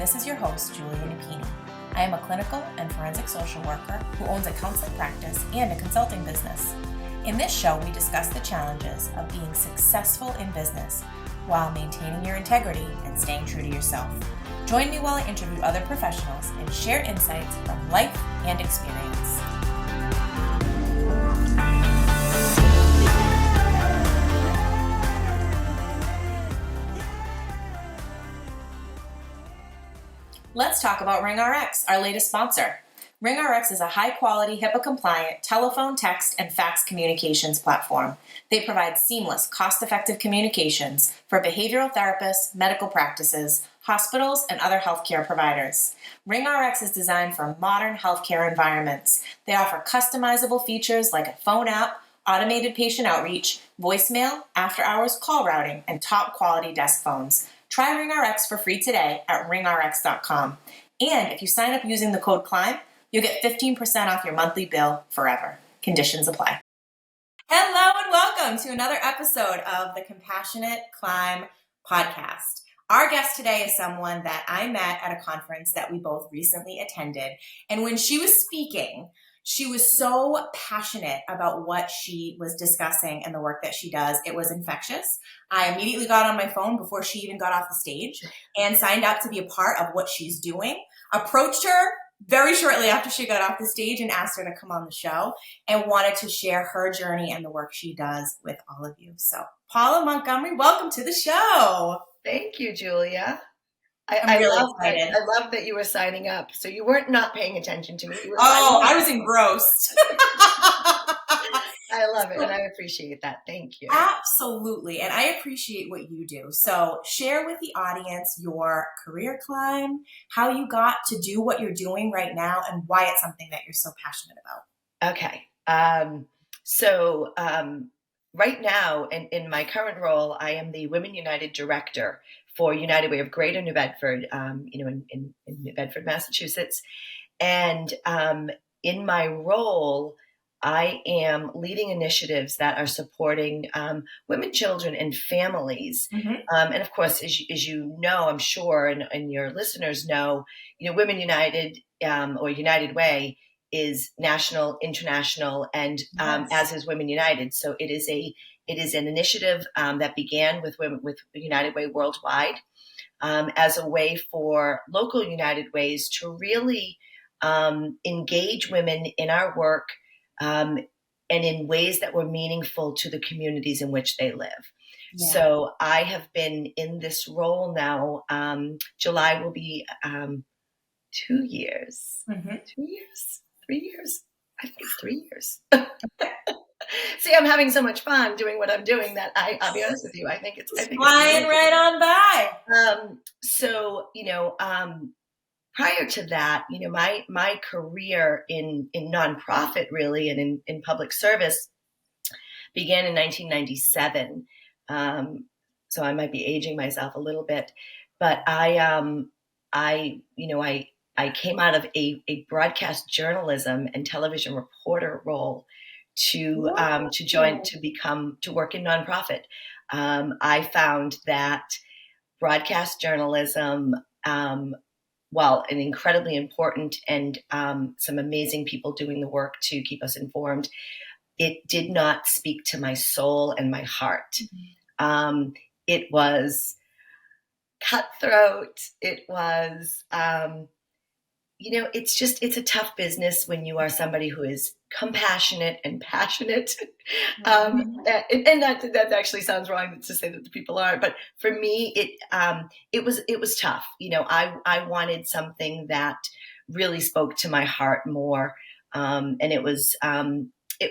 this is your host, Julia Napini. I am a clinical and forensic social worker who owns a counseling practice and a consulting business. In this show, we discuss the challenges of being successful in business while maintaining your integrity and staying true to yourself. Join me while I interview other professionals and share insights from life and experience. Let's talk about RingRx, our latest sponsor. RingRx is a high-quality, HIPAA-compliant telephone, text, and fax communications platform. They provide seamless, cost-effective communications for behavioral therapists, medical practices, hospitals, and other healthcare providers. RingRx is designed for modern healthcare environments. They offer customizable features like a phone app, automated patient outreach, voicemail, after-hours call routing, and top-quality desk phones. Try RingRx for free today at ringrx.com. And if you sign up using the code CLIMB, you'll get 15% off your monthly bill forever. Conditions apply. Hello and welcome to another episode of the Compassionate Climb podcast. Our guest today is someone that I met at a conference that we both recently attended. And when she was speaking, she was so passionate about what she was discussing and the work that she does. It was infectious. I immediately got on my phone before she even got off the stage and signed up to be a part of what she's doing. Approached her very shortly after she got off the stage and asked her to come on the show and wanted to share her journey and the work she does with all of you. So, Paula Montgomery, welcome to the show. Thank you, Julia. I'm really excited. I love that you were signing up. So you weren't not paying attention to me. I was engrossed. I love it, and I appreciate that. Thank you. Absolutely, and I appreciate what you do. So share with the audience your career climb, how you got to do what you're doing right now, and why it's something that you're so passionate about. Okay. Right now, in my current role, I am the Women United Director for United Way of Greater New Bedford, in Bedford, Massachusetts. And in my role, I am leading initiatives that are supporting women, children, and families. Mm-hmm. And of course, as you know, I'm sure, and your listeners know, Women United or United Way is national, international, and yes, as is Women United. So it is an initiative that began with women with United Way worldwide as a way for local United Ways to really engage women in our work and in ways that were meaningful to the communities in which they live. Yeah. So I have been in this role now. July will be 2 years. Mm-hmm. 2 years. 3 years? I think 3 years. See, I'm having so much fun doing what I'm doing that I'll be honest with you. I think it's flying right on by. Prior to that, my career in nonprofit really and in public service began in 1997. So I might be aging myself a little bit, but I came out of a broadcast journalism and television reporter role to work in nonprofit. I found that broadcast journalism, while an incredibly important and some amazing people doing the work to keep us informed, it did not speak to my soul and my heart. Mm-hmm. It was cutthroat. It was it's a tough business when you are somebody who is compassionate and passionate. And that actually sounds wrong to say that the people aren't, but for me, it was tough. I wanted something that really spoke to my heart more. And it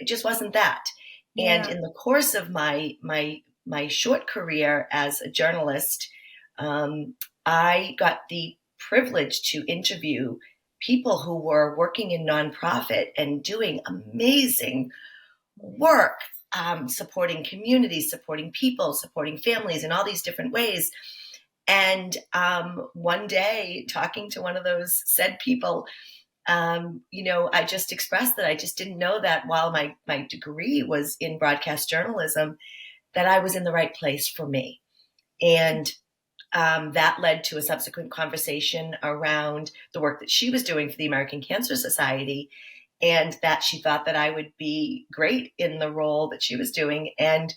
just wasn't that. Yeah. And in the course of my short career as a journalist, I got the privilege to interview people who were working in nonprofit and doing amazing work, supporting communities, supporting people, supporting families in all these different ways. And one day, talking to one of those said people, I just expressed that I just didn't know that while my degree was in broadcast journalism, that I was in the right place for me. And that led to a subsequent conversation around the work that she was doing for the American Cancer Society, and that she thought that I would be great in the role that she was doing. And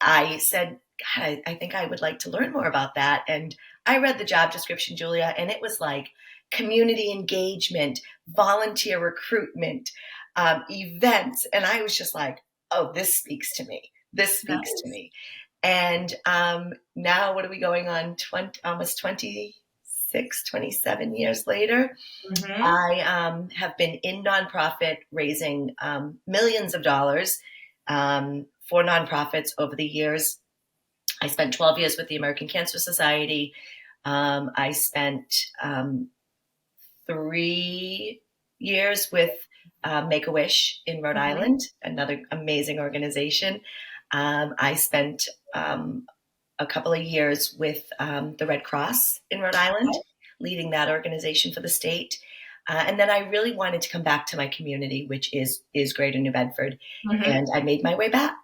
I said, God, I think I would like to learn more about that. And I read the job description, Julia, and it was like community engagement, volunteer recruitment, events. And I was just like, oh, this speaks to me. This speaks to Nice. me. And now, what are we going on? Almost 26, 27 years later. Mm-hmm. I have been in nonprofit raising millions of dollars for nonprofits over the years. I spent 12 years with the American Cancer Society. I spent 3 years with Make-A-Wish in Rhode Mm-hmm. Island, another amazing organization. I spent a couple of years with the Red Cross in Rhode Island, leading that organization for the state. And then I really wanted to come back to my community, which is Greater New Bedford. Mm-hmm. And I made my way back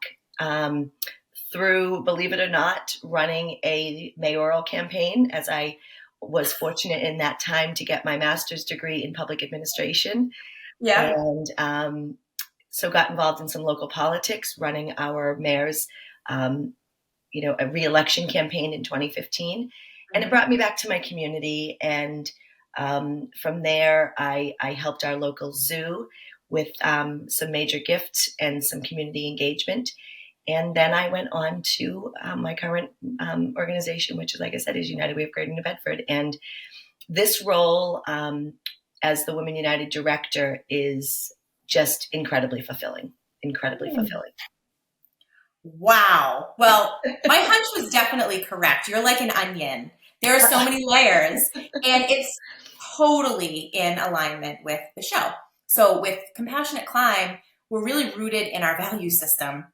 through, believe it or not, running a mayoral campaign, as I was fortunate in that time to get my master's degree in public administration. Yeah. And so got involved in some local politics, running our mayor's a re-election campaign in 2015, and it Mm-hmm. brought me back to my community. And from there, I helped our local zoo with some major gifts and some community engagement. And then I went on to my current organization, which, like I said, is United Way of Greater New Bedford. And this role as the Women United director is just incredibly fulfilling, incredibly fulfilling. Wow. Well, my hunch was definitely correct. You're like an onion. There are so many layers, and it's totally in alignment with the show. So, with Compassionate Climb, we're really rooted in our value system,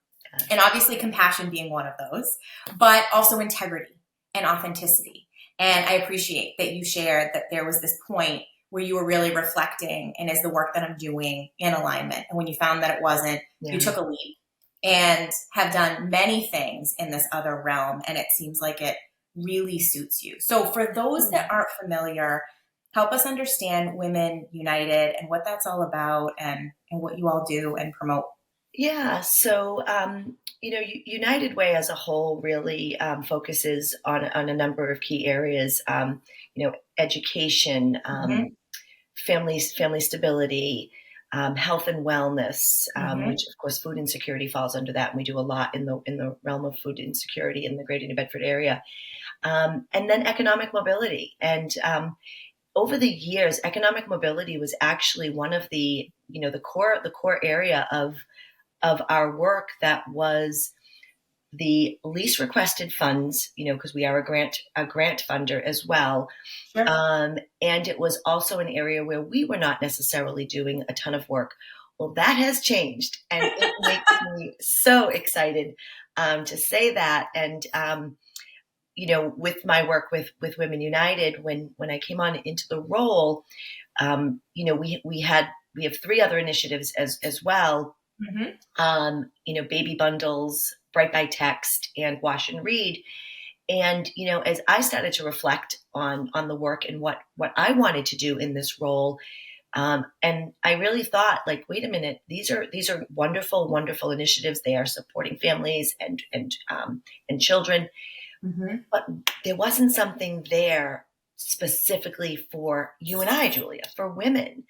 and obviously compassion being one of those, but also integrity and authenticity. And I appreciate that you shared that there was this point where you were really reflecting, and is the work that I'm doing in alignment? And when you found that it wasn't, Yeah. you took a leap and have done many things in this other realm, and it seems like it really suits you. So for those that aren't familiar, help us understand Women United and what that's all about, and what you all do and promote. Yeah, so United Way as a whole really focuses on a number of key areas. Education, Mm-hmm. family stability, health and wellness, Mm-hmm. which of course food insecurity falls under that, and we do a lot in the realm of food insecurity in the Greater New Bedford area, and then economic mobility. And over the years, economic mobility was actually one of the core area of our work that was the least requested funds, because we are a grant funder as well. Sure. And it was also an area where we were not necessarily doing a ton of work. Well, that has changed, and it makes me so excited to say that. And with my work with Women United, when I came on into the role, we have 3 other initiatives as well. Mm-hmm. Baby bundles, Bright by Text, and Wash and Read. And as I started to reflect on the work and what I wanted to do in this role, and I really thought, like, wait a minute, these are wonderful initiatives. They are supporting families and children, Mm-hmm. but there wasn't something there specifically for you and I, Julia, for women.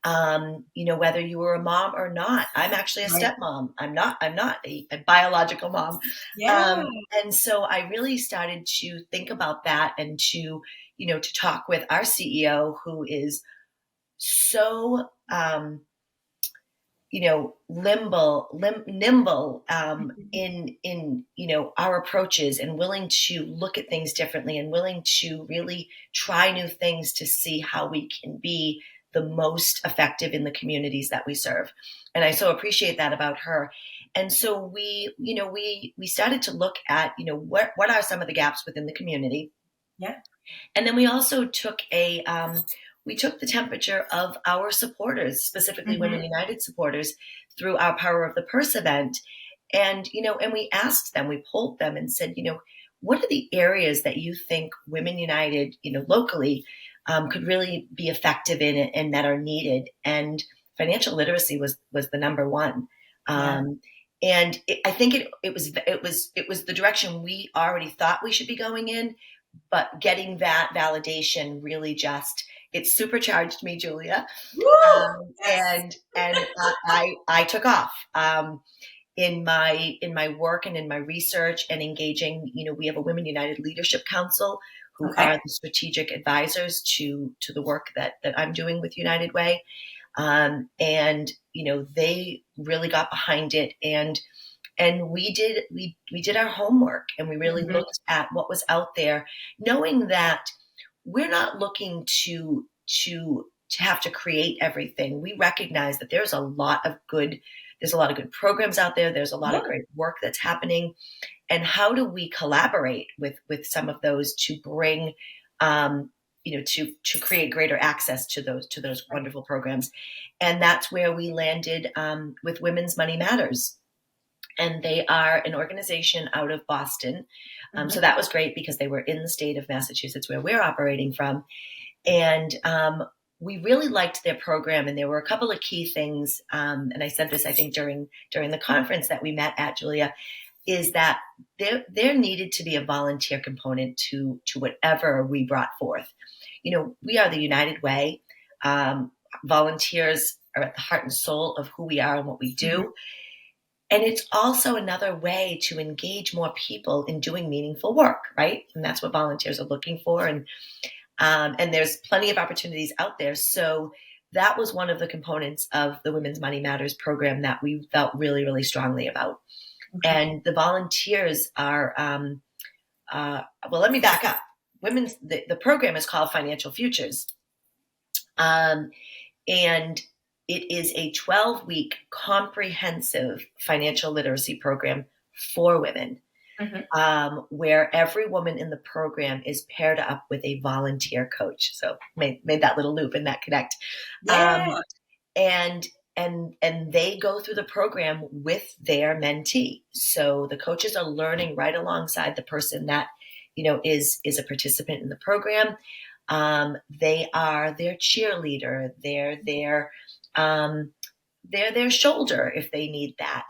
Whether you were a mom or not. I'm actually a Right. stepmom. I'm not a biological mom. Yeah. And so I really started to think about that, and to talk with our CEO, who is so, nimble in our approaches, and willing to look at things differently, and willing to really try new things to see how we can be the most effective in the communities that we serve. And I so appreciate that about her. And so we started to look at, what are some of the gaps within the community. Yeah. And then we also took we took the temperature of our supporters, specifically Mm-hmm. Women United supporters, through our Power of the Purse event. And we asked them, we polled them and said, what are the areas that you think Women United, locally, could really be effective in it and that are needed? And financial literacy was the number one. Yeah. And I think it was the direction we already thought we should be going in, but getting that validation really just it supercharged me, Julia. Woo! Yes. And I took off. In my work and in my research and engaging, we have a Women United Leadership Council who Okay. are the strategic advisors to the work that I'm doing with United Way. And they really got behind it, and we did our homework, and we really Mhm. looked at what was out there, knowing that we're not looking to have to create everything. We recognize that there's a lot of good programs out there. There's a lot of Yeah. great work that's happening. And how do we collaborate with some of those to bring, to create greater access to those Right. wonderful programs? And that's where we landed with Women's Money Matters. And they are an organization out of Boston. So Mhm. that was great because they were in the state of Massachusetts where we're operating from. And we really liked their program, and there were a couple of key things. And I said this, I think, during the conference that we met at, Julia, is that there needed to be a volunteer component to whatever we brought forth. We are the United Way. Volunteers are at the heart and soul of who we are and what we Mhm. do. And it's also another way to engage more people in doing meaningful work, right? And that's what volunteers are looking for. And there's plenty of opportunities out there. So that was one of the components of the Women's Money Matters program that we felt really, really strongly about. Okay. And the volunteers are, well, let me back up. The program is called Financial Futures. Um, and it is a 12-week comprehensive financial literacy program for women, Mhm. where every woman in the program is paired up with a volunteer coach. So made that little loop and that connect. Yeah. Um, and and they go through the program with their mentee. So the coaches are learning right alongside the person that is a participant in the program. They are their cheerleader. Um, they're their shoulder if they need that.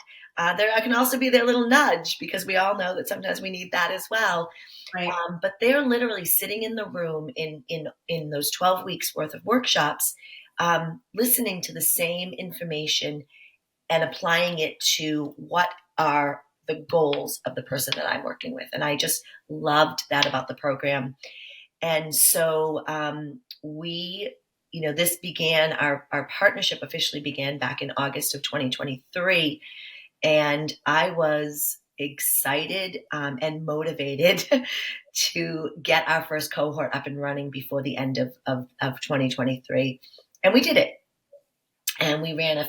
There can also be their little nudge, because we all know that sometimes we need that as well. Right. But they're literally sitting in the room in those 12 weeks worth of workshops, listening to the same information and applying it to what are the goals of the person that I'm working with. And I just loved that about the program. And so this began, our partnership officially began back in August of 2023. And I was excited and motivated to get our first cohort up and running before the end of 2023. And we did it. And we ran our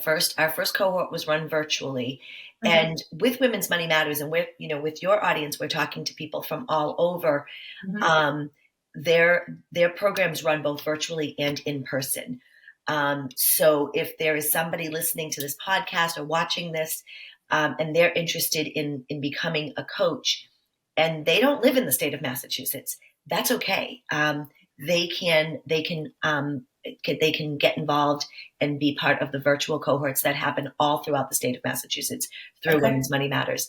first cohort was run virtually. Mhm. And with Women's Money Matters, and with your audience, we're talking to people from all over. Mhm. Um, their programs run both virtually and in person. So if there is somebody listening to this podcast or watching this, and they're interested in becoming a coach, and they don't live in the state of Massachusetts, that's okay. They can get involved and be part of the virtual cohorts that happen all throughout the state of Massachusetts through Okay. Women's Money Matters.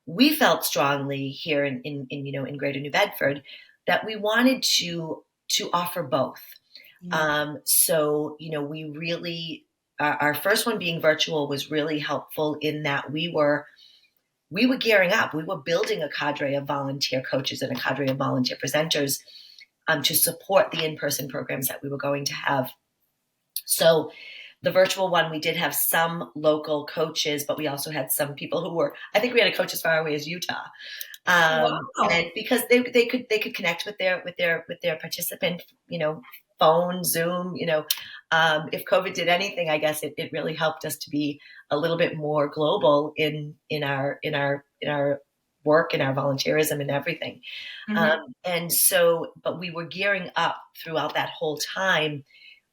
We felt strongly here in Greater New Bedford that we wanted to offer both. Yeah. We really, our first one being virtual was really helpful in that we were gearing up. We were building a cadre of volunteer coaches and a cadre of volunteer presenters, to support the in-person programs that we were going to have. So the virtual one, we did have some local coaches, but we also had some people I think we had a coach as far away as Utah. Wow. And because they could connect with their participant, phone, Zoom, if COVID did anything, I guess it really helped us to be a little bit more global in our work and our volunteerism and everything. Mhm. But we were gearing up throughout that whole time,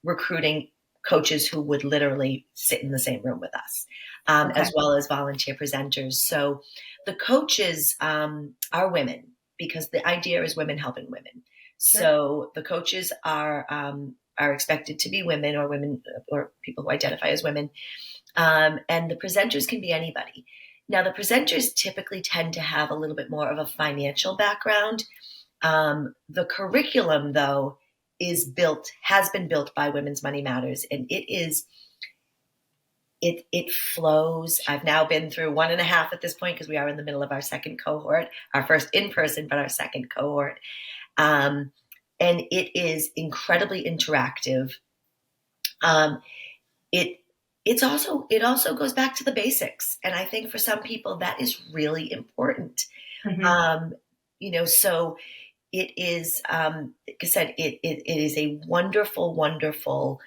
recruiting coaches who would literally sit in the same room with us, Okay. as well as volunteer presenters. So the coaches are women, because the idea is women helping women. So the coaches are expected to be women or people who identify as women. And the presenters can be anybody. Now, the presenters typically tend to have a little bit more of a financial background. The curriculum, though, has been built by Women's Money Matters, and it flows. I've now been through 1.5 at this point because we are in the middle of our second cohort, our first in person, but our second cohort. And it is incredibly interactive. It also goes back to the basics, and I think for some people that is really important. So it is, like I said, it is a wonderful, wonderful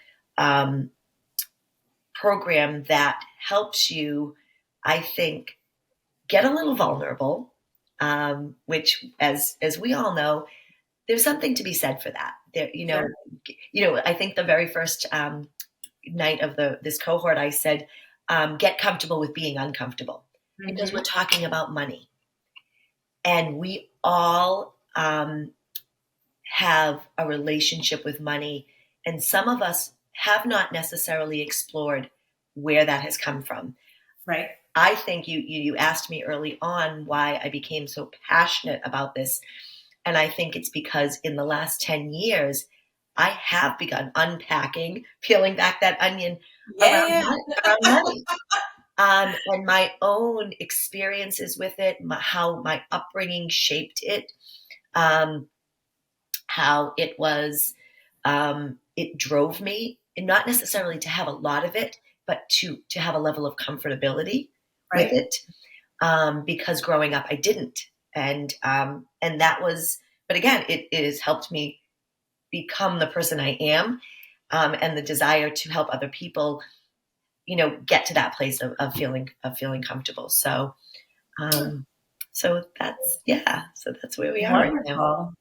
program that helps you, I think, get a little vulnerable, which, as we all know, there's something to be said for that. I think the very first night of this cohort, I said, get comfortable with being uncomfortable, because we're talking about money, and we all have a relationship with money, and some of us have not necessarily explored where that has come from. Right. I think you asked me early on why I became so passionate about this, and I think it's because in the last 10 years, I have begun unpacking, peeling back that onion around money. And my own experiences with it, how my upbringing shaped it, how it was, it drove me, and not necessarily to have a lot of it, but to have a level of comfortability with it, because growing up I didn't, and that was. But again, it has helped me become the person I am, and the desire to help other people, get to that place of feeling comfortable. So that's where we are right now.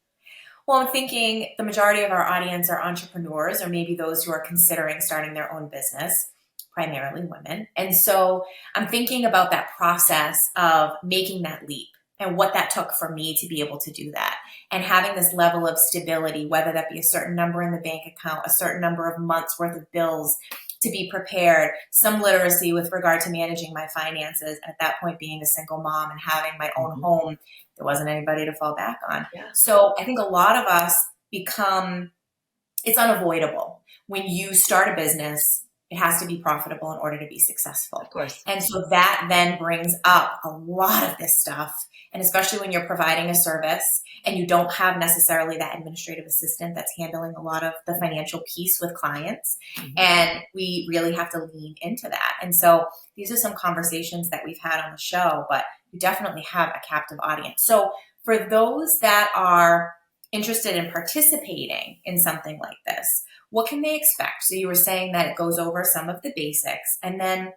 Well, I'm thinking the majority of our audience are entrepreneurs, or maybe those who are considering starting their own business, primarily women. And so I'm thinking about that process of making that leap and what that took for me to be able to do that, and having this level of stability, whether that be a certain number in the bank account, a certain number of months worth of bills to be prepared, some literacy with regard to managing my finances. At that point, being a single mom and having my own home, there wasn't anybody to fall back on. Yeah. So I think a lot of us it's unavoidable. When you start a business, it has to be profitable in order to be successful. Of course. And so that then brings up a lot of this stuff. And especially when you're providing a service and you don't have necessarily that administrative assistant that's handling a lot of the financial piece with clients. And we really have to lean into that. And so these are some conversations that we've had on the show, but you definitely have a captive audience. So for those that are interested in participating in something like this, what can they expect? So you were saying that it goes over some of the basics, and then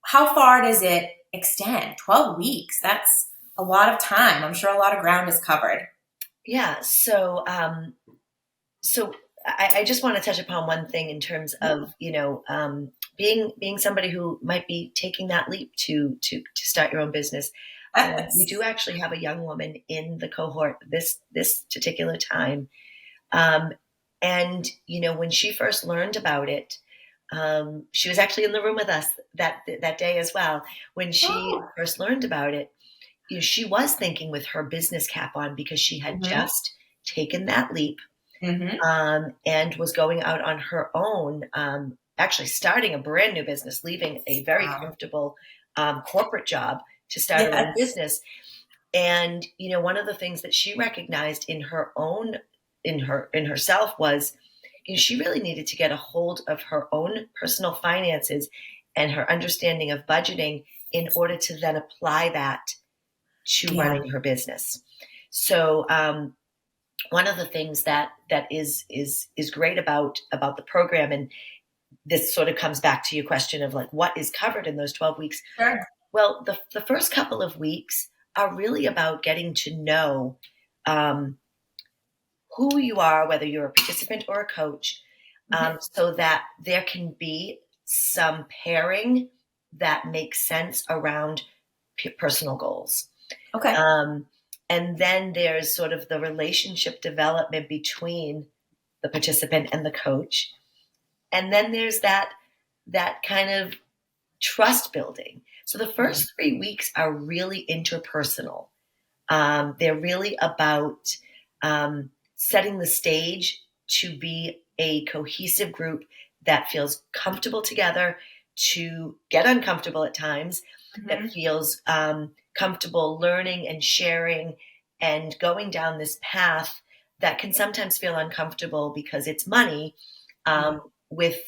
how far does it extend? 12 weeks. That's a lot of time. I'm sure a lot of ground is covered. Yeah. So I just want to touch upon one thing in terms of, being somebody who might be taking that leap to start your own business. We do actually have a young woman in the cohort this particular time. And, when she first learned about it, she was actually in the room with us that day as well. When she first learned about it, she was thinking with her business cap on, because she had just taken that leap, and was going out on her own, actually starting a brand new business, leaving a very comfortable corporate job to start her own business. And, one of the things that she recognized in herself was, she really needed to get a hold of her own personal finances and her understanding of budgeting in order to then apply that to running her business. So one of the things that is great about the program, and this sort of comes back to your question of like, what is covered in those 12 weeks? Sure. Well, the first couple of weeks are really about getting to know who you are, whether you're a participant or a coach, so that there can be some pairing that makes sense around personal goals. Okay. And then there's sort of the relationship development between the participant and the coach. And then there's that kind of trust building. So the first 3 weeks are really interpersonal. They're really about setting the stage to be a cohesive group that feels comfortable together, to get uncomfortable at times, that feels comfortable learning and sharing and going down this path that can sometimes feel uncomfortable because it's money, with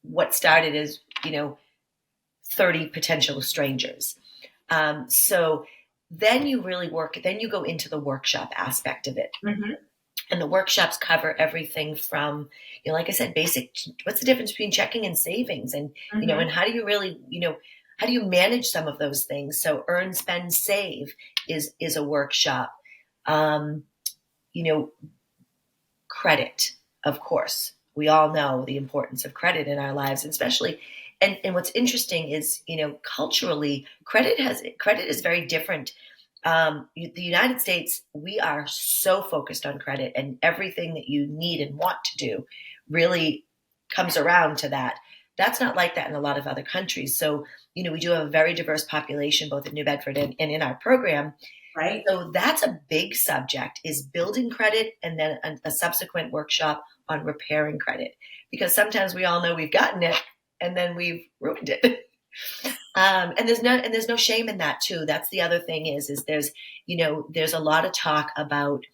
what started as 30 potential strangers. So then you really work, then you go into the workshop aspect of it. And the workshops cover everything from, like I said, basic, what's the difference between checking and savings? And, and how do you really, how do you manage some of those things? So earn, spend, save is a workshop. Credit, of course. We all know the importance of credit in our lives, especially. And what's interesting is, culturally, credit is very different. The United States, we are so focused on credit, and everything that you need and want to do really comes around to that. That's not like that in a lot of other countries. So, we do have a very diverse population, both in New Bedford and in our program. Right. So that's a big subject, is building credit, and then a subsequent workshop on repairing credit. Because sometimes we all know we've gotten it and then we've ruined it. And there's no shame in that too. That's the other thing is there's a lot of talk about,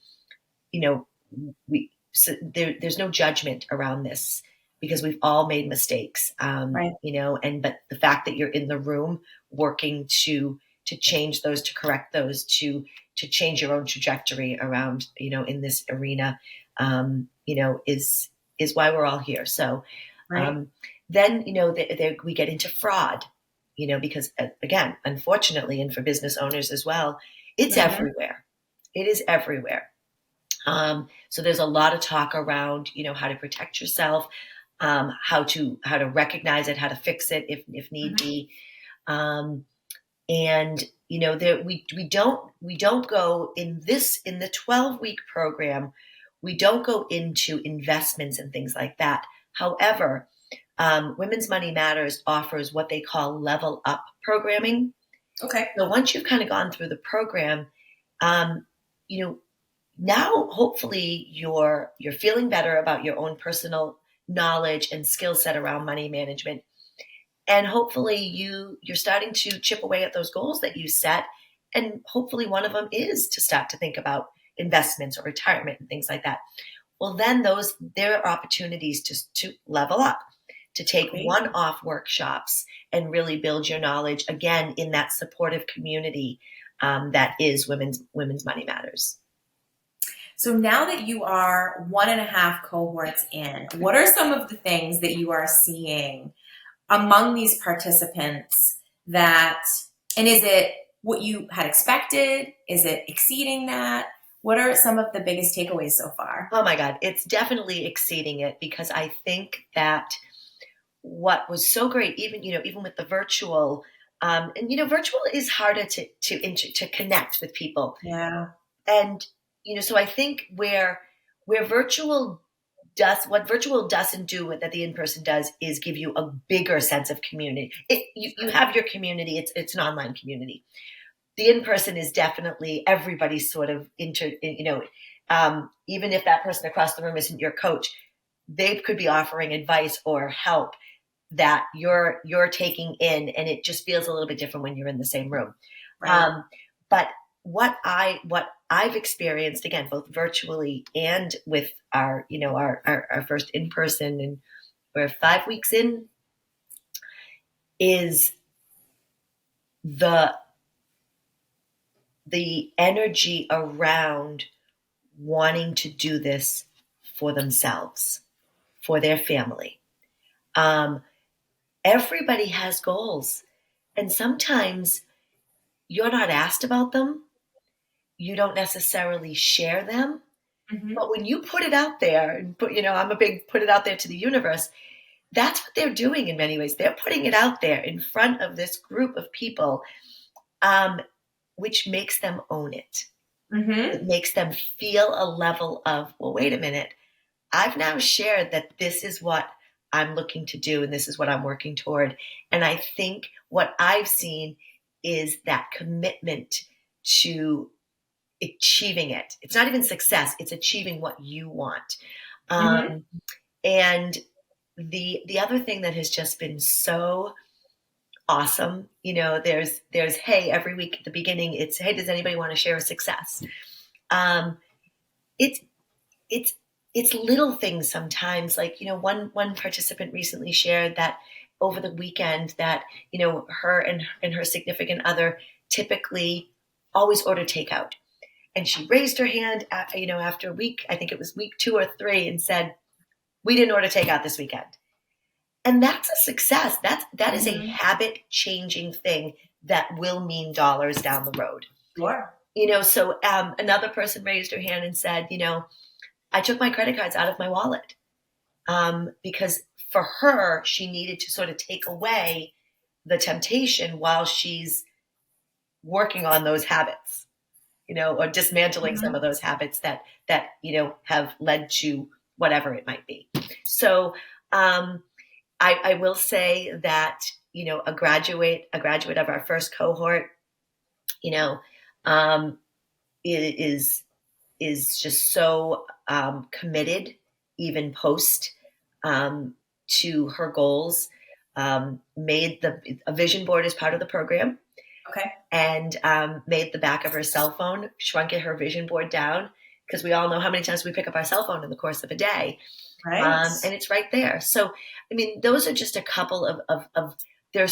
there's no judgment around this because we've all made mistakes. Right. But the fact that you're in the room working to change those, to correct those, to change your own trajectory around, in this arena, is why we're all here. So, Right. then, we get into fraud, because again, unfortunately, and for business owners as well, it's everywhere. It is everywhere. So there's a lot of talk around, how to protect yourself, how to recognize it, how to fix it if need be. And we don't go in the 12-week program, we don't go into investments and things like that. However, Women's Money Matters offers what they call level up programming. Okay. So once you've kind of gone through the program, now hopefully you're feeling better about your own personal knowledge and skill set around money management. And hopefully you're starting to chip away at those goals that you set. And hopefully one of them is to start to think about investments or retirement and things like that. Well, then there are opportunities to level up, to take one-off workshops and really build your knowledge again in that supportive community that is Women's Money Matters. So now that you are 1.5 cohorts in, what are some of the things that you are seeing among these participants and is it what you had expected? Is it exceeding that? What are some of the biggest takeaways so far? Oh my God, it's definitely exceeding it, because I think that what was so great, even with the virtual, virtual is harder to connect with people. Yeah. And, so I think where virtual what virtual doesn't do that the in-person does is give you a bigger sense of community. You have your community. It's an online community. The in-person is definitely everybody's sort of even if that person across the room isn't your coach, they could be offering advice or help that you're taking in, and it just feels a little bit different when you're in the same room. Right. But what I've experienced, again, both virtually and with our first in-person, and we're 5 weeks in, is the energy around wanting to do this for themselves, for their family. Everybody has goals, and sometimes you're not asked about them. You don't necessarily share them. But when you put it out there and I'm a big put it out there to the universe, that's what they're doing in many ways. They're putting it out there in front of this group of people, which makes them own it. Mm-hmm. It makes them feel a level of, well, wait a minute, I've now shared that this is what I'm looking to do and this is what I'm working toward. And I think what I've seen is that commitment to achieving it. It's not even success, it's achieving what you want. Mm-hmm. And the other thing that has just been so awesome, there's hey, every week at the beginning, it's hey, does anybody want to share a success? Um, it's it's it's little things sometimes. Like, one participant recently shared that over the weekend that, her and her significant other typically always order takeout. And she raised her hand, after a week, I think it was week 2 or 3, and said, we didn't order takeout this weekend. And that's a success. That is a Mm-hmm. habit changing thing that will mean dollars down the road. Sure. So another person raised her hand and said, I took my credit cards out of my wallet because for her, she needed to sort of take away the temptation while she's working on those habits, or dismantling some of Mm-hmm. those habits that have led to whatever it might be. So I will say that, a graduate of our first cohort, um, is just so committed, even post, to her goals. Made a vision board as part of the program, Okay. and made the back of her cell phone, shrunk her vision board down, because we all know how many times we pick up our cell phone in the course of a day. Right. And it's right there. So, I mean, those are just a couple of they're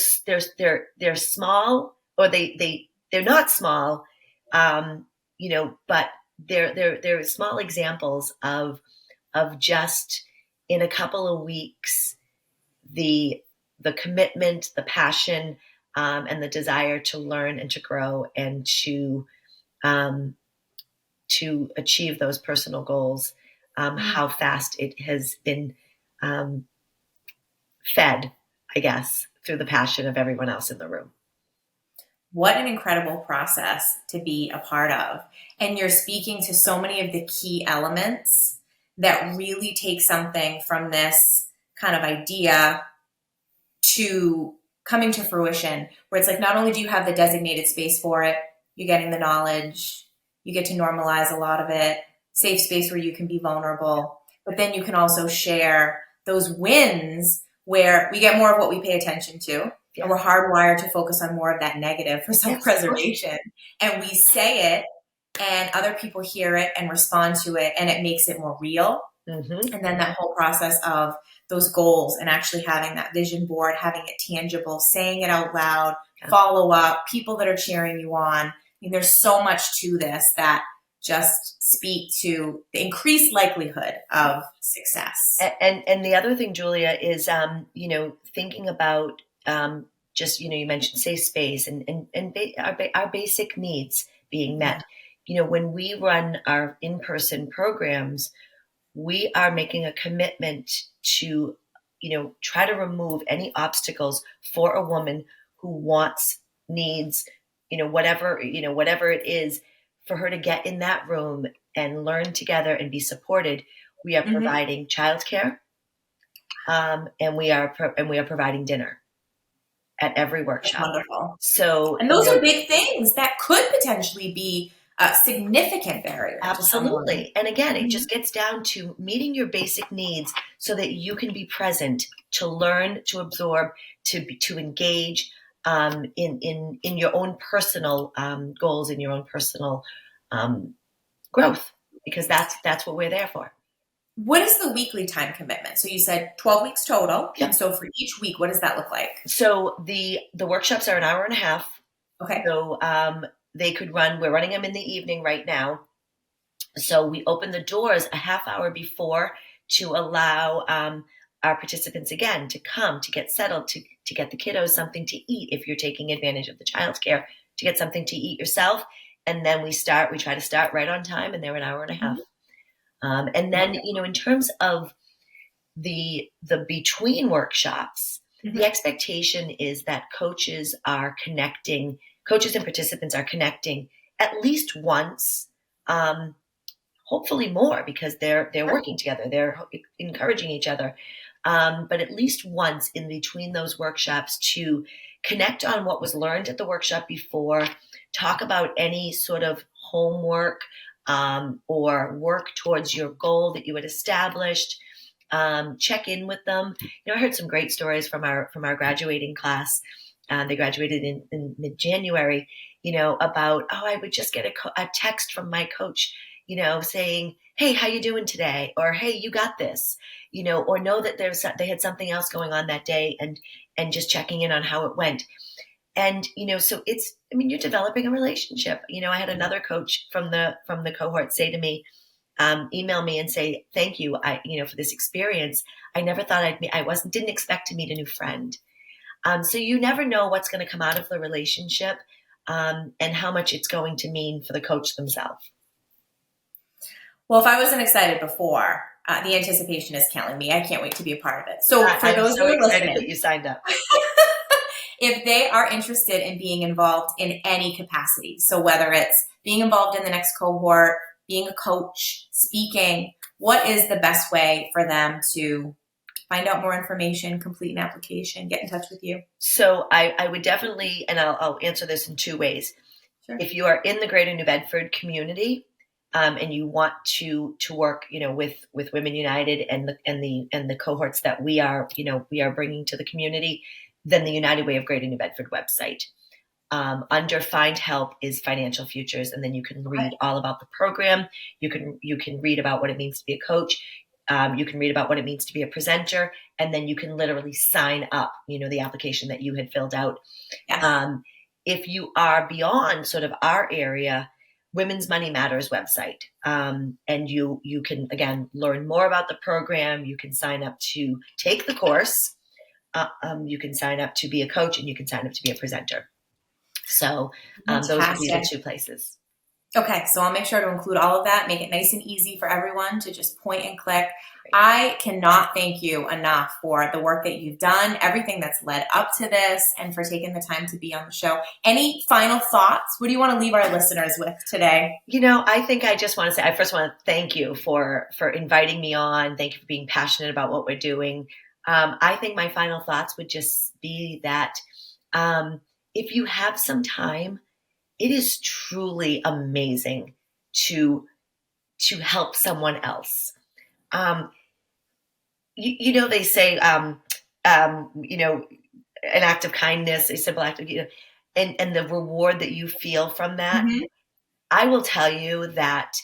small, or they're not small, but they're small examples of just in a couple of weeks, the commitment, the passion, and the desire to learn and to grow and um, to achieve those personal goals. How fast it has been um, fed, I guess, through the passion of everyone else in the room. What an incredible process to be a part of. And you're speaking to so many of the key elements that really take something from this kind of idea to coming to fruition, where it's like not only do you have the designated space for it, you're getting the knowledge, you get to normalize a lot of it, safe space where you can be vulnerable, but then you can also share those wins where we get more of what we pay attention to. Yeah. And we're hardwired to focus on more of that negative for self-preservation. Yes. And we say it and other people hear it and respond to it, and it makes it more real. Mm-hmm. And then that whole process of those goals and actually having that vision board, having it tangible, saying it out loud, follow up, people that are cheering you on. I mean, there's so much to this that just speak to the increased likelihood of success. And the other thing, Julia, is thinking about just you mentioned safe space and our basic needs being met. When we run our in-person programs, we are making a commitment to try to remove any obstacles for a woman who wants, needs, whatever it is, for her to get in that room and learn together and be supported. We are providing childcare, and we are providing dinner at every workshop. That's wonderful. So, and those are big things that could potentially be a significant barrier. Absolutely. And again, it just gets down to meeting your basic needs so that you can be present, to learn, to absorb, to engage in your own personal goals, in your own personal growth, because that's what we're there for. What is the weekly time commitment? So you said 12 weeks total. Yep. And so for each week, what does that look like? So the workshops are an hour and a half. Okay. So they could run, we're running them in the evening right now. So we open the doors a half hour before to allow our participants, again, to come, to get settled, to get the kiddos something to eat if you're taking advantage of the childcare, to get something to eat yourself. And then we try to start right on time, and they're an hour and a half. And then, in terms of the between workshops, the expectation is that coaches are connecting coaches and participants are connecting at least once, hopefully more, because they're working together, they're encouraging each other, but at least once in between those workshops to connect on what was learned at the workshop before, talk about any sort of homework or work towards your goal that you had established. Check in with them. I heard some great stories from our graduating class. They graduated in mid-January. About I would just get a text from my coach, saying, "Hey, how you doing today?" Or, "Hey, you got this," or know that they had something else going on that day, and just checking in on how it went. And so you're developing a relationship. I had another coach from the cohort say to me, email me and say, "Thank you, for this experience. I never thought didn't expect to meet a new friend." So you never know what's going to come out of the relationship, and how much it's going to mean for the coach themselves. Well, if I wasn't excited before, the anticipation is killing me. I can't wait to be a part of it. So for those who are listening, that you signed up. If they are interested in being involved in any capacity, so whether it's being involved in the next cohort, being a coach, speaking, what is the best way for them to find out more information, complete an application, get in touch with you? So I would definitely, and I'll answer this in two ways. Sure. If you are in the Greater New Bedford community, and you want to work, with Women United and the cohorts that we are bringing to the community, then the United Way of Greater New Bedford website. Under Find Help is Financial Futures, and then you can read all about the program. You can read about what it means to be a coach. You can read about what it means to be a presenter, and then you can literally sign up, the application that you had filled out. Yes. If you are beyond sort of our area, Women's Money Matters website. And you can, again, learn more about the program. You can sign up to take the course. You can sign up to be a coach, and you can sign up to be a presenter. So those would be the two places. Okay, so I'll make sure to include all of that, make it nice and easy for everyone to just point and click. I cannot thank you enough for the work that you've done, everything that's led up to this, and for taking the time to be on the show. Any final thoughts? What do you want to leave our listeners with today? I think I just want to say, I first want to thank you for inviting me on. Thank you for being passionate about what we're doing. I think my final thoughts would just be that if you have some time, it is truly amazing to help someone else. They say, an act of kindness, a simple act of, and the reward that you feel from that. Mm-hmm. I will tell you that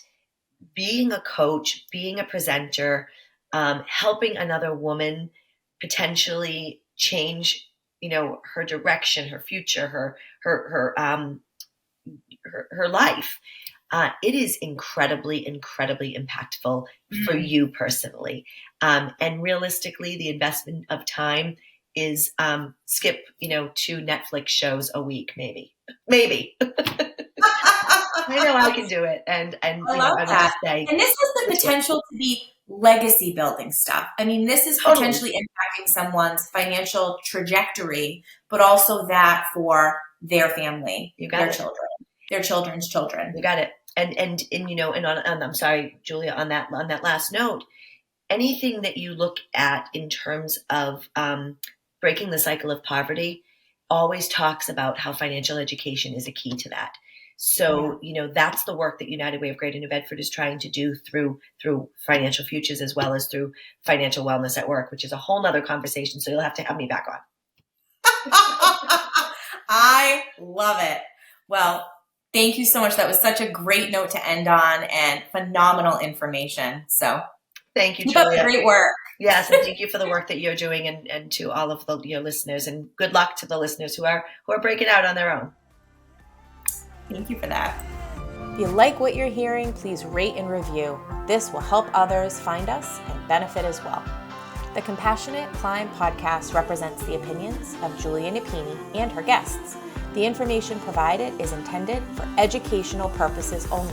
being a coach, being a presenter, helping another woman potentially change, her direction, her future, her life. It is incredibly, incredibly impactful for you personally. And realistically, the investment of time is skip, 2 Netflix shows a week, maybe. I know I can do it. And I love that. And this has the potential to be legacy building stuff. I mean, this is potentially impacting someone's financial trajectory, but also that for their family, their children, their children's children. You got it. And I'm sorry, Julia, on that last note, anything that you look at in terms of breaking the cycle of poverty always talks about how financial education is a key to that. So, that's the work that United Way of Greater New Bedford is trying to do through Financial Futures, as well as through Financial Wellness at Work, which is a whole nother conversation. So you'll have to have me back on. I love it. Well, thank you so much. That was such a great note to end on, and phenomenal information. So thank you, keep Julia. up great work. Yes, and thank you for the work that you're doing, and to all of your listeners, and good luck to the listeners who are breaking out on their own. Thank you for that. If you like what you're hearing, please rate and review. This will help others find us and benefit as well. The Compassionate Climb podcast represents the opinions of Julia Napini and her guests. The information provided is intended for educational purposes only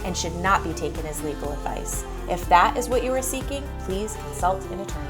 and should not be taken as legal advice. If that is what you are seeking, please consult an attorney.